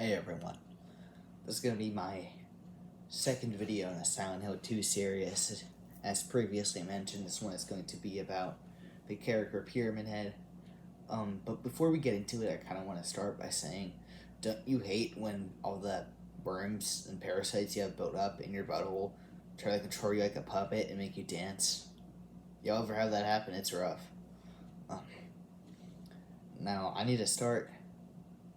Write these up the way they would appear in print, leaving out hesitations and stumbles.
Hey everyone, this is going to be my second video in the Silent Hill 2 series. As previously mentioned, this one is going to be about the character Pyramid Head. But before we get into it, I kind of want to start by saying, don't you hate when all the worms and parasites you have built up in your butthole try to control you like a puppet and make you dance? Y'all ever have that happen? It's rough. Now, I need to start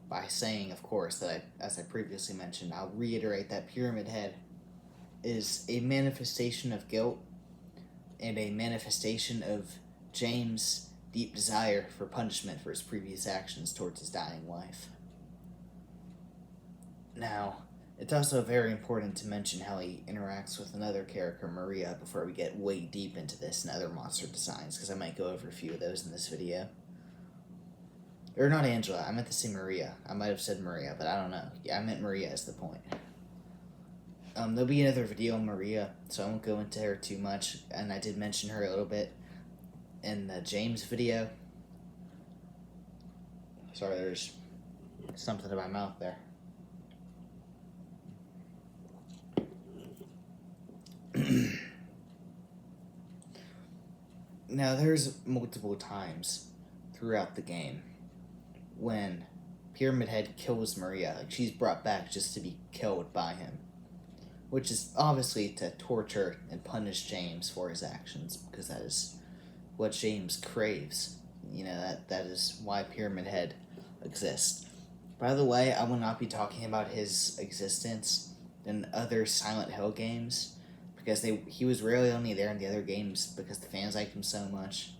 by saying, of course, that as I previously mentioned, I'll reiterate that Pyramid Head is a manifestation of guilt and a manifestation of James' deep desire for punishment for his previous actions towards his dying wife. Now, it's also very important to mention how he interacts with another character, Maria, before we get way deep into this and other monster designs, because I might go over a few of those in this video. Or not Angela, I meant to say Maria. I might have said Maria, but I don't know. Yeah, I meant Maria is the point. There'll be another video on Maria, so I won't go into her too much, and I did mention her a little bit in the James video. Sorry, there's something in my mouth there. Now, there's multiple times throughout the game when Pyramid Head kills Maria. Like, she's brought back just to be killed by him, which is obviously to torture and punish James for his actions, because that is what James craves. You know, that is why Pyramid Head exists. By the way, I will not be talking about his existence in other Silent Hill games, because he was rarely only there in the other games because the fans like him so much.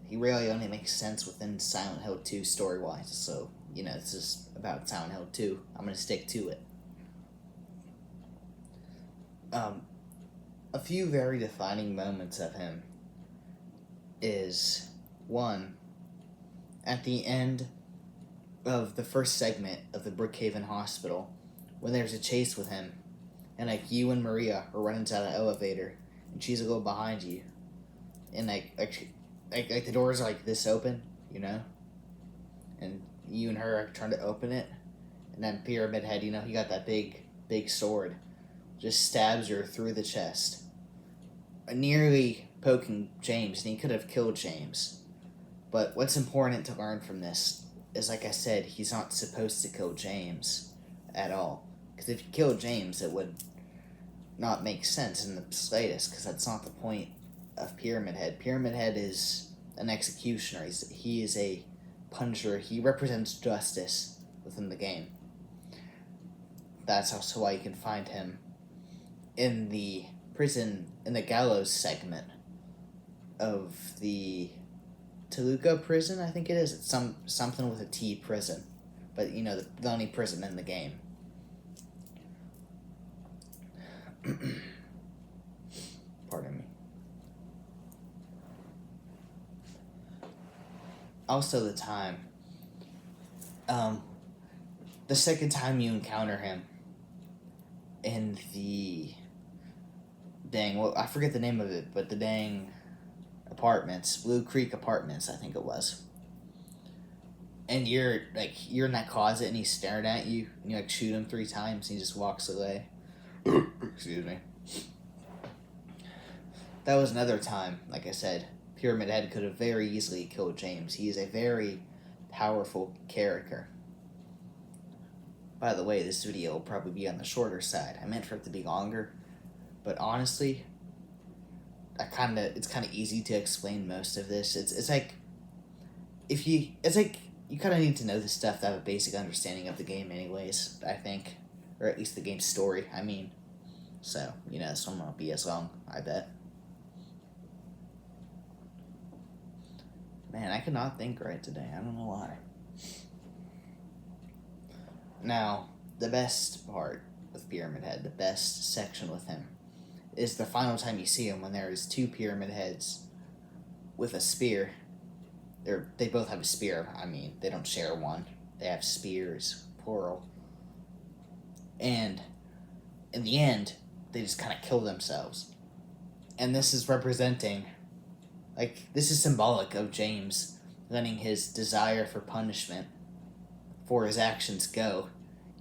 He really only makes sense within Silent Hill 2 story-wise, so, you know, this is about Silent Hill 2. I'm going to stick to it. A few very defining moments of him is, one, at the end of the first segment of the Brookhaven Hospital, when there's a chase with him, and, like, you and Maria are running to the elevator, and she's a little behind you, and, like the doors are like this open, you know, and you and her are trying to open it, and then Pyramid Head, you know, he got that big sword, just stabs her through the chest, nearly poking James, and he could have killed James. But what's important to learn from this is, like I said, he's not supposed to kill James at all, because if he killed James, it would not make sense in the slightest, because that's not the point of Pyramid Head. Pyramid Head is an executioner. He is a punisher. He represents justice within the game. That's also why you can find him in the prison, in the gallows segment of the Toluca prison, I think it is. It's something with a T prison, but, you know, the only prison in the game. Pardon me. Also, the second time you encounter him in the I forget the name of it, but the dang apartments, Blue Creek Apartments, I think it was. And you're in that closet, and he's staring at you, and you, like, shoot him 3 times, and he just walks away. Excuse me. That was another time, like I said, Pyramid Head could have very easily killed James. He is a very powerful character. By the way, this video will probably be on the shorter side. I meant for it to be longer, but honestly, it's kind of easy to explain most of this. It's like you kind of need to know this stuff to have a basic understanding of the game, anyways. I think, or at least the game's story. I mean, so, you know, this one won't be as long, I bet. Man, I cannot think right today. I don't know why. Now, the best part with Pyramid Head, the best section with him, is the final time you see him, when there's 2 Pyramid Heads with a spear. They both have a spear. I mean, they don't share one. They have spears, plural. And in the end, they just kind of kill themselves. And this is representing, this is symbolic of James letting his desire for punishment for his actions go,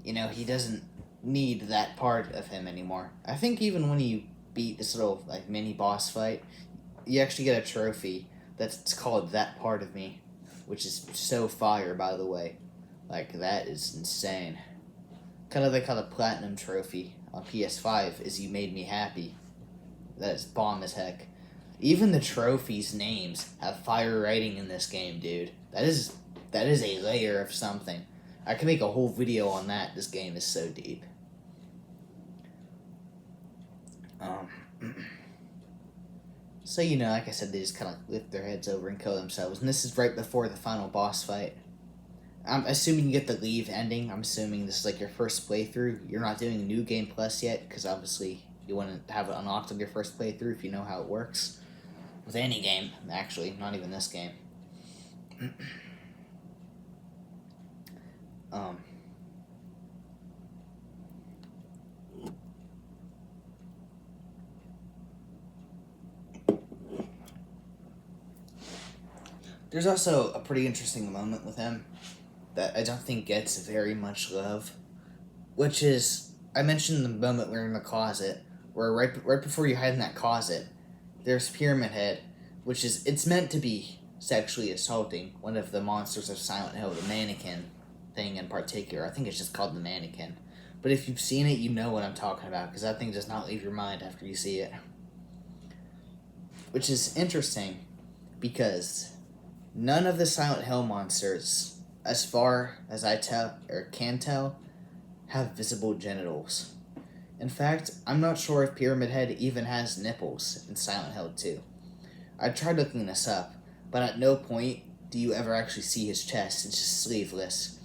he doesn't need that part of him anymore. I think even when you beat this little like mini boss fight, you actually get a trophy that's called That Part of Me, which is so fire, by the way. Like, that is insane. Kind of like how the Platinum Trophy on PS5 is You Made Me Happy. That is bomb as heck. Even the trophies' names have fire writing in this game, dude. That is a layer of something. I can make a whole video on that. This game is so deep. So, like I said, they just kind of lift their heads over and kill themselves. And this is right before the final boss fight. I'm assuming you get the leave ending. I'm assuming this is like your first playthrough. You're not doing New Game Plus yet, because obviously you want to have it unlocked on your first playthrough if you know how it works. With any game, actually, not even this game. There's also a pretty interesting moment with him that I don't think gets very much love, which is, I mentioned the moment we're in the closet, where right before you hide in that closet, there's Pyramid Head, which is, it's meant to be sexually assaulting one of the monsters of Silent Hill, the mannequin thing in particular. I think it's just called the mannequin. But if you've seen it, you know what I'm talking about, because that thing does not leave your mind after you see it. Which is interesting, because none of the Silent Hill monsters, as far as I can tell, have visible genitals. In fact, I'm not sure if Pyramid Head even has nipples in Silent Hill 2. I tried looking this up, but at no point do you ever actually see his chest. It's just sleeveless.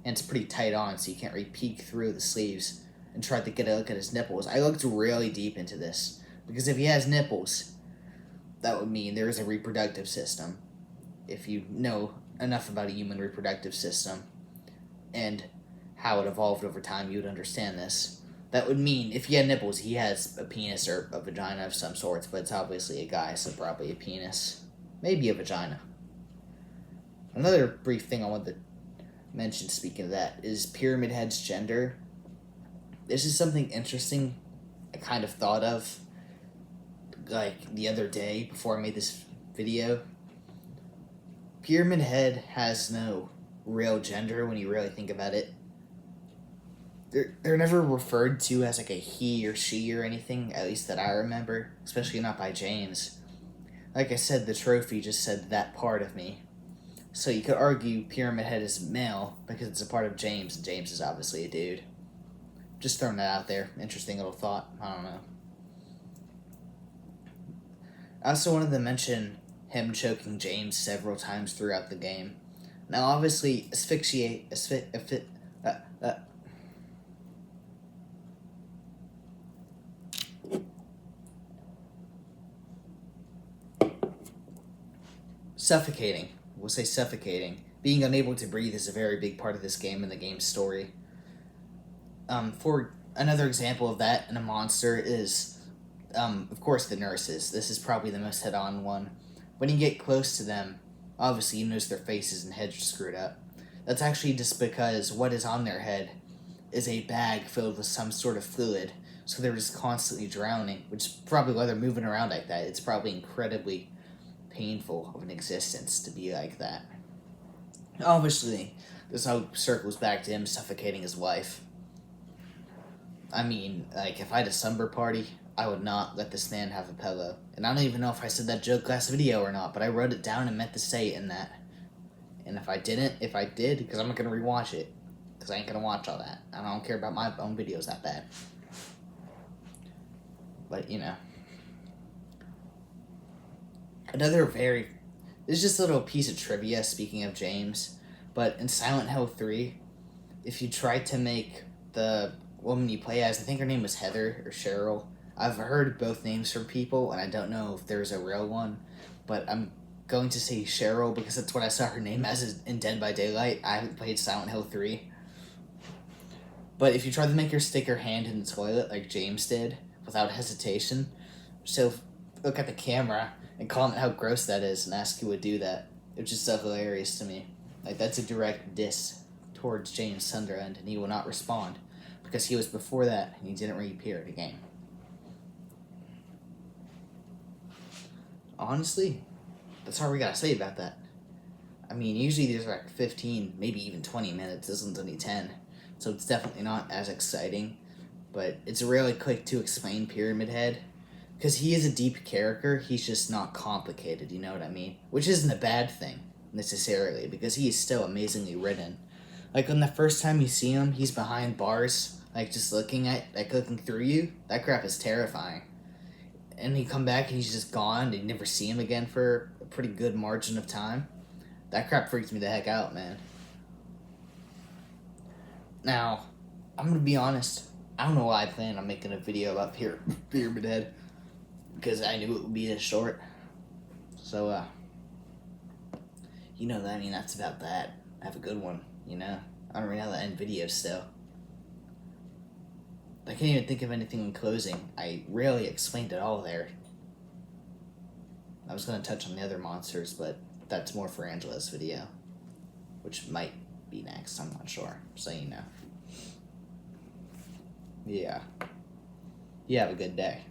And it's pretty tight on, so you can't really peek through the sleeves and try to get a look at his nipples. I looked really deep into this, because if he has nipples, that would mean there is a reproductive system. If you know enough about a human reproductive system and how it evolved over time, you would understand this. That would mean if he had nipples, he has a penis or a vagina of some sorts, but it's obviously a guy, so probably a penis. Maybe a vagina. Another brief thing I want to mention, speaking of that, is Pyramid Head's gender. This is something interesting I kind of thought of, like, the other day before I made this video. Pyramid Head has no real gender when you really think about it. They're never referred to as like a he or she or anything, at least that I remember, especially not by James. Like I said, the trophy just said That Part of Me. So you could argue Pyramid Head is male because it's a part of James, and James is obviously a dude. Just throwing that out there. Interesting little thought. I don't know. I also wanted to mention him choking James several times throughout the game. Now, obviously, suffocating. We'll say suffocating. Being unable to breathe is a very big part of this game and the game's story. For another example of that in a monster is, of course, the nurses. This is probably the most head-on one. When you get close to them, obviously you notice their faces and heads are screwed up. That's actually just because what is on their head is a bag filled with some sort of fluid, so they're just constantly drowning, which is probably why they're moving around like that. It's probably incredibly painful of an existence to be like that. Obviously, this all circles back to him suffocating his wife. I mean, like, if I had a slumber party, I would not let this man have a pillow. And I don't even know if I said that joke last video or not, but I wrote it down and meant to say it in that. And if I did, because I'm not going to rewatch it, because I ain't going to watch all that. I don't care about my own videos that bad. But, This is just a little piece of trivia, speaking of James, but in Silent Hill 3, if you tried to make the woman you play as, I think her name was Heather or Cheryl. I've heard both names from people, and I don't know if there's a real one, but I'm going to say Cheryl because that's what I saw her name as in Dead by Daylight. I haven't played Silent Hill 3. But if you try to make her stick her hand in the toilet like James did, without hesitation, she'll look at the camera and comment how gross that is and ask who would do that. It's just so hilarious to me. Like, that's a direct diss towards James Sunderland, and he will not respond because he was before that and he didn't reappear in the game. Honestly, that's all we gotta say about that. I mean, usually these are like 15, maybe even 20 minutes. This one's only 10, so it's definitely not as exciting. But it's really quick to explain Pyramid Head, because he is a deep character. He's just not complicated, you know what I mean? Which isn't a bad thing, necessarily, because he is still amazingly written. Like, when the first time you see him, he's behind bars, like, just looking through you. That crap is terrifying. And you come back and he's just gone, and you never see him again for a pretty good margin of time. That crap freaks me the heck out, man. Now, I'm gonna be honest. I don't know why I planned on making a video about Pyramid Head, because I knew it would be this short. So, that's about that. Have a good one, I don't really know how to end videos still. I can't even think of anything in closing. I rarely explained it all there. I was going to touch on the other monsters, but that's more for Angela's video, which might be next. I'm not sure, so you know. Yeah. You have a good day.